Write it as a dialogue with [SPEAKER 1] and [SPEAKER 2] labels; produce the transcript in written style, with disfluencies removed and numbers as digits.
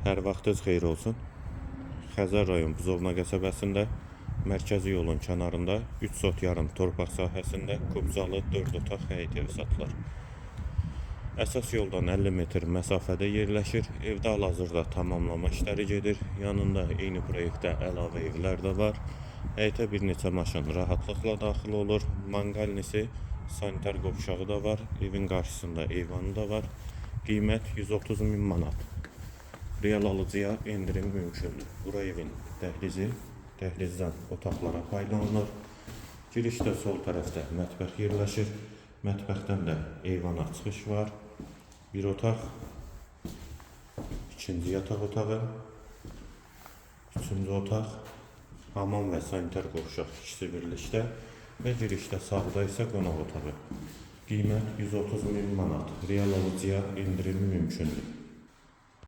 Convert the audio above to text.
[SPEAKER 1] Hər vaxtınız xeyir olsun. Xəzər rayon Buzovna qəsəbəsində mərkəzi yolun kənarında 3 sot yarım torpaq sahəsində kubzalı 4 otaq həyət evi satılır. Əsas yoldan 50 metr məsafədə yerləşir. Evdə hal-hazırda tamamlama işləri gedir. Yanında eyni proyektdə əlavə evlər də var. Həyətə bir neçə maşın rahatlıqla daxil olur. Manqalnisi, sanitar qovşağı da var. Evin qarşısında eyvanı da var. Qiymət 130 min manat. Real alıcıya endirim mümkündür. Bura evin dəhlizi, dəhlizdən otaqlara paylanılır. Girişdə sol tərəfdə mətbəx yerləşir. Mətbəxdən də eyvana çıxış var. Bir otaq, ikinci yataq otağı, üçüncü otaq, hamam və sanitar qovşaq ikisi birlikdə və girişdə sağda isə qonaq otağı. Qiymət 130 min manat. Real alıcıya endirim mümkündür.